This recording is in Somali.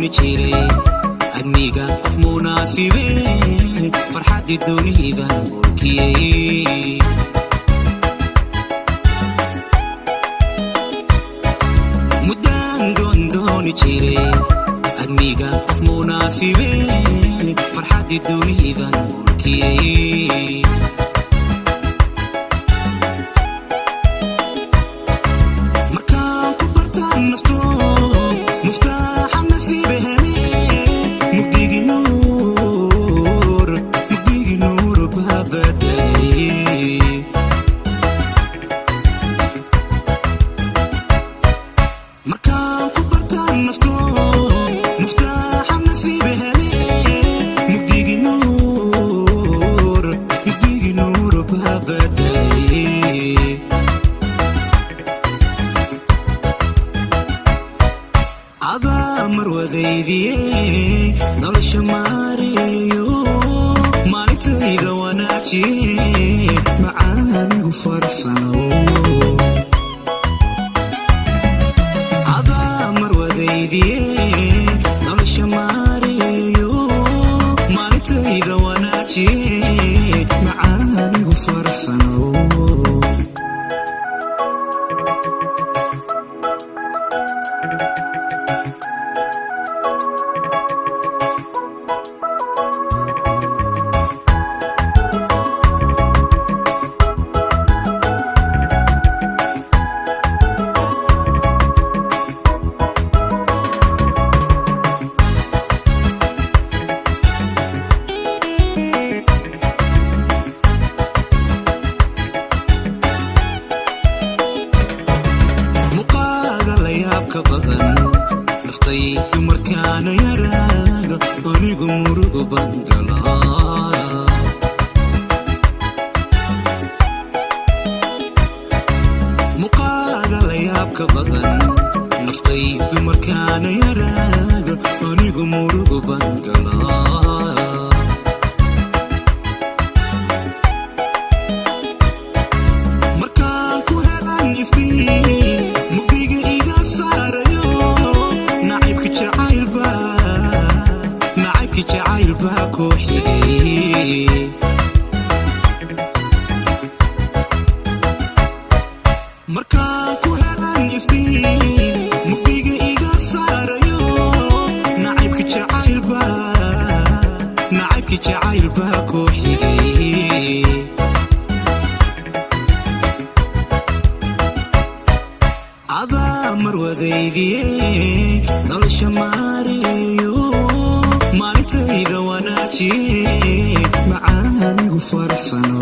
dooni jiray adniga qof munaasibe farxadii dunida mulkiyay mudan dooni jiray adniga qof munaasibe farxadii dunida mulkiyay nolosha maariyo maalintayda wanaajiye macaanigu faraxsano adaa marwadaydiye nolosha maariyo maalintayda wanaajiye macaanigu faraxsano naftay markaan yaraaga anigu murugo bangalaa muqaaga la yaabka badan naftay markaan yaraaga anigu murugo bangalaa markaan ku helan iftiin mugdiga iga saarayo jacayl baa ku xigay markaan ku helan iftiin mugdiga iga saarayo nacaybka jacayl baa ku xigay adaa marwadaydiye nolosha maariyo maalintayda wanaajiye macaanigu faraxsano